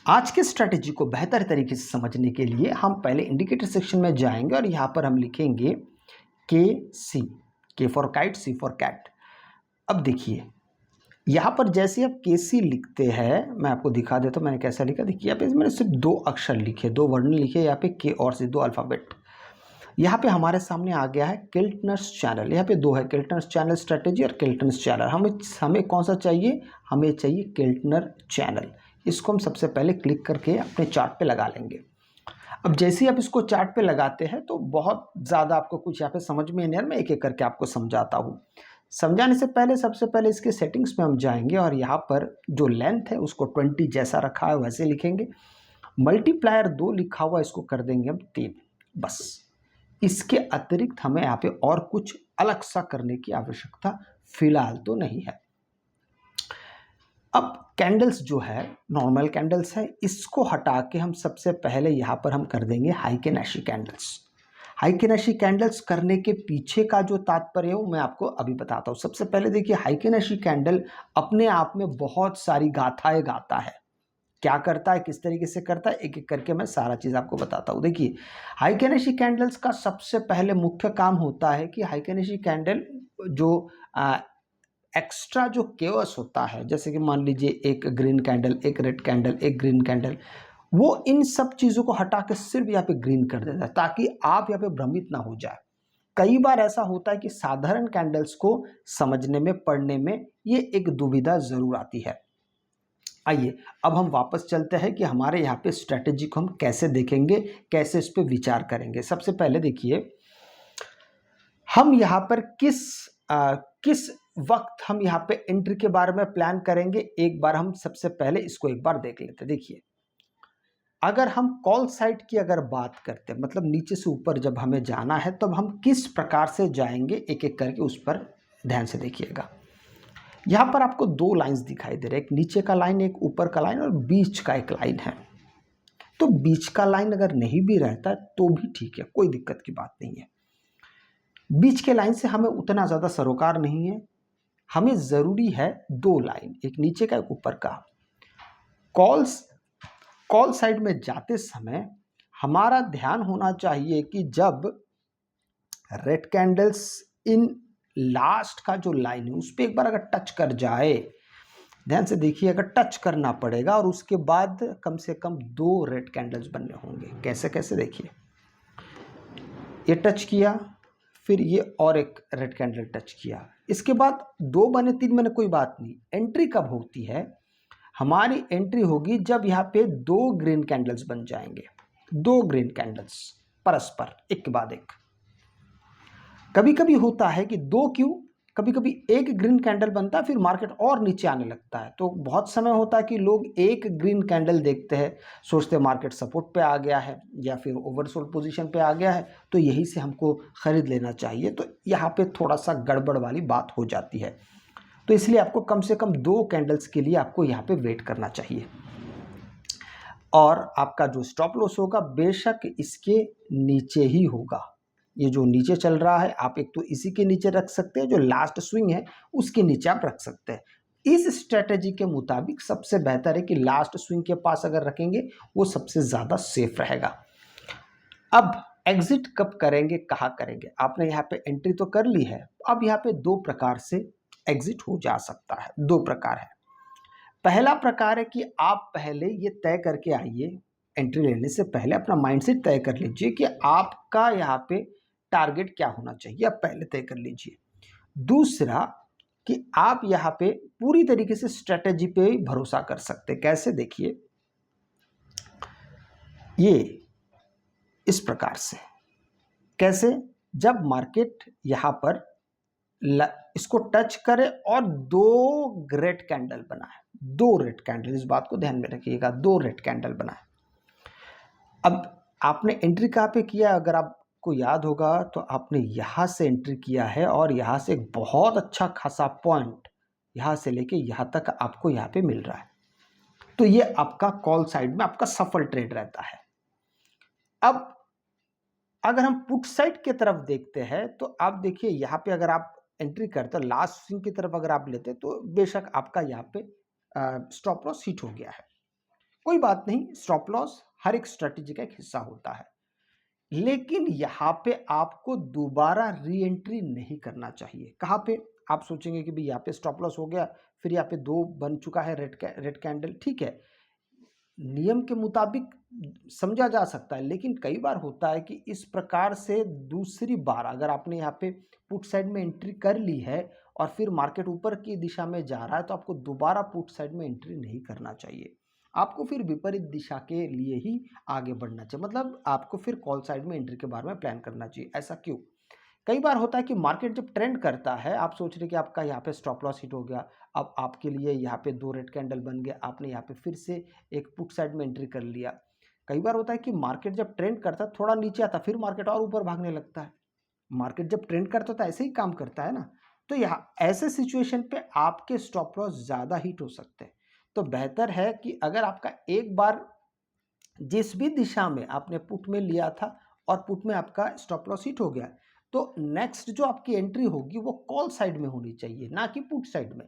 आज के स्ट्रैटेजी को बेहतर तरीके से समझने के लिए हम पहले इंडिकेटर सेक्शन में जाएंगे और यहाँ पर हम लिखेंगे K C, K for kite, C for cat. अब देखिए यहाँ पर जैसे आप के सी लिखते हैं, मैं आपको दिखा देता हूँ मैंने कैसा लिखा। देखिए यहाँ पे मैंने सिर्फ दो अक्षर लिखे, दो वर्ण लिखे, यहाँ पे के और सी, दो अल्फ़ाबेट। यहाँ पे हमारे सामने आ गया है किल्टनर्स चैनल। यहाँ पे दो है, किल्टनर्स चैनल स्ट्रेटेजी और किल्टनर्स चैनल। हमें कौन सा चाहिए? हमें चाहिए किल्टनर चैनल। इसको हम सबसे पहले क्लिक करके अपने चार्ट पे लगा लेंगे। अब जैसे ही आप इसको चार्ट पे लगाते हैं तो बहुत ज़्यादा आपको कुछ यहाँ पे समझ में नहीं आ रहा, मैं एक एक करके आपको समझाता हूँ। समझाने से पहले सबसे पहले इसके सेटिंग्स में हम जाएंगे और यहाँ पर जो लेंथ है उसको 20 जैसा रखा है वैसे लिखेंगे। मल्टीप्लायर 2 लिखा हुआ, इसको कर देंगे हम 3। बस इसके अतिरिक्त हमें यहाँ पे और कुछ अलग सा करने की आवश्यकता फिलहाल तो नहीं है। अब कैंडल्स जो है नॉर्मल कैंडल्स है, इसको हटा के हम सबसे पहले यहाँ पर हम कर देंगे हाइकेनेशी कैंडल्स। हाइकेनेशी कैंडल्स करने के पीछे का जो तात्पर्य है वो मैं आपको अभी बताता हूँ। सबसे पहले देखिए, हाइकेनेशी कैंडल अपने आप में बहुत सारी गाथाएं गाता है। क्या करता है, किस तरीके से करता है, एक एक करके मैं सारा चीज़ आपको बताता हूँ। देखिए, हाइकेनेशी कैंडल्स का सबसे पहले मुख्य काम होता है कि हाइकेनेशी कैंडल जो एक्स्ट्रा जो केओस होता है, जैसे कि मान लीजिए एक ग्रीन कैंडल, एक रेड कैंडल, एक ग्रीन कैंडल, वो इन सब चीज़ों को हटा के सिर्फ यहाँ पे ग्रीन कर देता है ताकि आप यहाँ पे भ्रमित ना हो जाए। कई बार ऐसा होता है कि साधारण कैंडल्स को समझने में, पढ़ने में ये एक दुविधा जरूर आती है। आइए अब हम वापस चलते हैं कि हमारे यहाँ पे स्ट्रेटेजी को हम कैसे देखेंगे, कैसे इस पे विचार करेंगे। सबसे पहले देखिए, हम यहाँ पर किस वक्त हम यहाँ पे एंट्री के बारे में प्लान करेंगे, एक बार हम सबसे पहले इसको एक बार देख लेते हैं। देखिए, अगर हम कॉल साइड की अगर बात करते हैं, मतलब नीचे से ऊपर जब हमें जाना है तब हम किस प्रकार से जाएंगे, एक एक करके उस पर ध्यान से देखिएगा। यहाँ पर आपको दो लाइंस दिखाई दे रहे हैं, एक नीचे का लाइन, एक ऊपर का लाइन और बीच का एक लाइन है। तो बीच का लाइन अगर नहीं भी रहता है तो भी ठीक है, कोई दिक्कत की बात नहीं है। बीच के लाइन से हमें उतना ज़्यादा सरोकार नहीं है, हमें ज़रूरी है दो लाइन, एक नीचे का एक ऊपर का। कॉल साइड में जाते समय हमारा ध्यान होना चाहिए कि जब रेड कैंडल्स इन लास्ट का जो लाइन है उस पर एक बार अगर टच कर जाए, ध्यान से देखिए, अगर टच करना पड़ेगा और उसके बाद कम से कम दो रेड कैंडल्स बनने होंगे। कैसे कैसे देखिए, ये टच किया, फिर ये और एक रेड कैंडल टच किया, इसके बाद दो बने, तीन बने, कोई बात नहीं। एंट्री कब होती है? हमारी एंट्री होगी जब यहाँ पे दो ग्रीन कैंडल्स बन जाएंगे, दो ग्रीन कैंडल्स परस्पर एक के बाद एक। कभी कभी होता है कि दो क्यों, कभी कभी एक ग्रीन कैंडल बनता है फिर मार्केट और नीचे आने लगता है। तो बहुत समय होता है कि लोग एक ग्रीन कैंडल देखते हैं, सोचते हैं मार्केट सपोर्ट पे आ गया है या फिर ओवरसोल्ड पोजीशन पे आ गया है, तो यही से हमको खरीद लेना चाहिए। तो यहाँ पे थोड़ा सा गड़बड़ वाली बात हो जाती है। तो इसलिए आपको कम से कम दो कैंडल्स के लिए आपको यहाँ पे वेट करना चाहिए। और आपका जो स्टॉप लॉस होगा बेशक इसके नीचे ही होगा। ये जो नीचे चल रहा है आप एक तो इसी के नीचे रख सकते हैं, जो लास्ट स्विंग है उसके नीचे आप रख सकते हैं। इस स्ट्रेटेजी के मुताबिक सबसे बेहतर है कि लास्ट स्विंग के पास अगर रखेंगे वो सबसे ज़्यादा सेफ रहेगा। अब एग्जिट कब करेंगे, कहाँ करेंगे? आपने यहाँ पे एंट्री तो कर ली है, अब यहाँ पे दो प्रकार से एग्जिट हो जा सकता है। दो प्रकार है। पहला प्रकार है कि आप पहले ये तय करके आइए, एंट्री लेने से पहले अपना माइंडसेट तय कर लीजिए कि आपका यहाँ पे टारगेट क्या होना चाहिए, आप पहले तय कर लीजिए। दूसरा कि आप यहाँ पे पूरी तरीके से स्ट्रेटेजी पे भरोसा कर सकते हैं। कैसे? देखिए, ये इस प्रकार से। कैसे? जब मार्केट यहाँ पर इसको टच करे और दो रेड कैंडल बना है, दो रेड कैंडल, इस बात को ध्यान में रखिएगा, दो रेड कैंडल बना है। अब आपने एंट्री कहाँ पे किया? अगर आपको याद होगा तो आपने यहाँ से एंट्री किया है और यहाँ से एक बहुत अच्छा खासा पॉइंट यहाँ से लेके यहाँ तक आपको यहाँ पे मिल रहा है। तो ये आपका कॉल साइड में आपका सफल ट्रेड रहता है। अब अगर हम पुट साइड की तरफ देखते हैं तो आप देखिए, यहाँ पे अगर आप एंट्री करते हो लास्ट स्विंग की तरफ अगर आप लेते तो बेशक आपका यहाँ पे स्टॉप लॉस हिट हो गया है। कोई बात नहीं, स्टॉप लॉस हर एक स्ट्रेटेजी का एक हिस्सा होता है, लेकिन यहाँ पे आपको दोबारा री एंट्री नहीं करना चाहिए। कहाँ पे? आप सोचेंगे कि भाई यहाँ पे स्टॉप लॉस हो गया, फिर यहाँ पे 2 बन चुका है रेड कैंडल, ठीक है, नियम के मुताबिक समझा जा सकता है, लेकिन कई बार होता है कि इस प्रकार से दूसरी बार अगर आपने यहाँ पे पुट साइड में एंट्री कर ली है और फिर मार्केट ऊपर की दिशा में जा रहा है, तो आपको दोबारा पुट साइड में एंट्री नहीं करना चाहिए। आपको फिर विपरीत दिशा के लिए ही आगे बढ़ना चाहिए, मतलब आपको फिर कॉल साइड में एंट्री के बारे में प्लान करना चाहिए। ऐसा क्यों? कई बार होता है कि मार्केट जब ट्रेंड करता है, आप सोच रहे कि आपका यहाँ पे स्टॉप लॉस हिट हो गया, अब आपके लिए यहाँ पे 2 रेड कैंडल बन गए, आपने यहाँ पे फिर से एक पुट साइड में एंट्री कर लिया। कई बार होता है कि मार्केट जब ट्रेंड करता है, थोड़ा नीचे आता है, फिर मार्केट और ऊपर भागने लगता है। मार्केट जब ट्रेंड करता है तो ऐसे ही काम करता है ना। तो यहाँ ऐसे सिचुएशन पे आपके स्टॉप लॉस ज़्यादा हिट हो सकते हैं। तो बेहतर है कि अगर आपका एक बार जिस भी दिशा में आपने पुट में लिया था और पुट में आपका स्टॉप लॉस हिट हो गया, तो नेक्स्ट जो आपकी एंट्री होगी वो कॉल साइड में होनी चाहिए, ना कि पुट साइड में।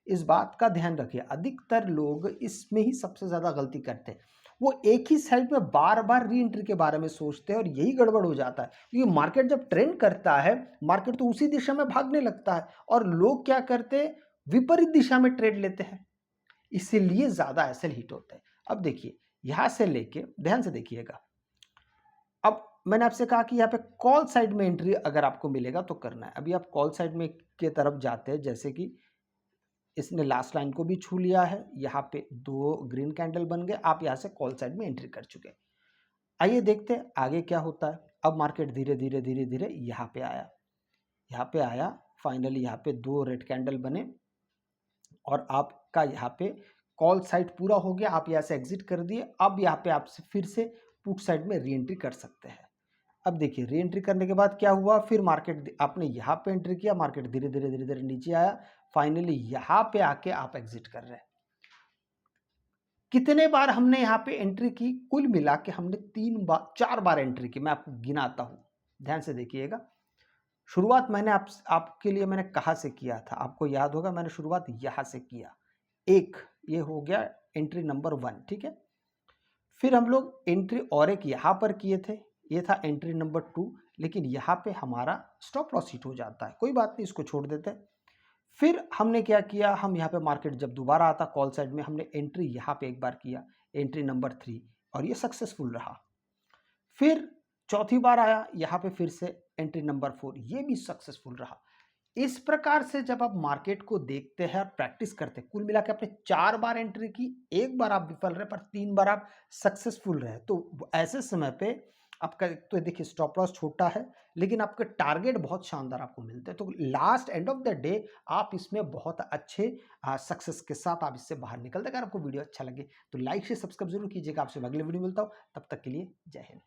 इस बात का ध्यान रखिए, अधिकतर लोग इसमें ही सबसे ज़्यादा गलती करते हैं। वो एक ही साइड में बार बार री एंट्री के बारे में सोचते हैं और यही गड़बड़ हो जाता है, क्योंकि मार्केट जब ट्रेंड करता है, मार्केट तो उसी दिशा में भागने लगता है और लोग क्या करते हैं, विपरीत दिशा में ट्रेड लेते हैं, इसीलिए ज़्यादा एसएल हिट होते हैं। अब देखिए, यहाँ से लेके ध्यान से देखिएगा, अब मैंने आपसे कहा कि यहाँ पे कॉल साइड में एंट्री अगर आपको मिलेगा तो करना है। अभी आप कॉल साइड में के तरफ जाते हैं, जैसे कि इसने लास्ट लाइन को भी छू लिया है, यहाँ पे 2 ग्रीन कैंडल बन गए, आप यहाँ से कॉल साइड में एंट्री कर चुके हैं। आइए देखते हैं आगे क्या होता है। अब मार्केट धीरे धीरे धीरे धीरे यहाँ पे आया, यहाँ पे आया, फाइनली यहाँ पे 2 रेड कैंडल बने और आपका यहाँ पे कॉल साइड पूरा हो गया, आप यहाँ से एग्जिट कर दिए। अब यहाँ पे आप फिर से पुट साइड में री एंट्री कर सकते हैं। अब देखिए, री एंट्री करने के बाद क्या हुआ, फिर मार्केट आपने यहाँ पे एंट्री किया, मार्केट धीरे धीरे धीरे धीरे नीचे आया, फाइनली यहाँ पे आके आप एग्जिट कर रहे हैं। कितने बार हमने यहाँ पे एंट्री की? कुल मिला के हमने 4 बार एंट्री की। मैं आपको गिनाता हूँ, ध्यान से देखिएगा। शुरुआत मैंने आपके लिए मैंने कहाँ से किया था, आपको याद होगा, मैंने शुरुआत यहाँ से किया। एक ये हो गया एंट्री नंबर 1, ठीक है। फिर हम लोग एंट्री और एक यहाँ पर किए थे, ये था एंट्री नंबर 2, लेकिन यहाँ पे हमारा स्टॉप लॉस हिट हो जाता है, कोई बात नहीं, इसको छोड़ देते हैं। फिर हमने क्या किया, हम यहाँ पे मार्केट जब दोबारा आता कॉल साइड में, हमने एंट्री यहाँ पे एक बार किया, एंट्री नंबर 3, और ये सक्सेसफुल रहा। फिर चौथी बार आया, यहाँ पे फिर से एंट्री नंबर 4, ये भी सक्सेसफुल रहा। इस प्रकार से जब आप मार्केट को देखते हैं और प्रैक्टिस करते हैं, कुल मिला के आपने 4 बार एंट्री की, एक बार आप विफल रहे पर 3 बार आप सक्सेसफुल रहे, तो ऐसे समय पे आपका तो देखिए स्टॉप लॉस छोटा है, लेकिन आपके टारगेट बहुत शानदार आपको मिलते हैं। तो last end of the day आप इसमें बहुत अच्छे सक्सेस के साथ आप इससे बाहर निकलते हैं। अगर आपको वीडियो अच्छा लगे तो लाइक से सब्सक्राइब जरूर कीजिएगा। आपसे अगले वीडियो मिलता हूँ, तब तक के लिए जय हिंद।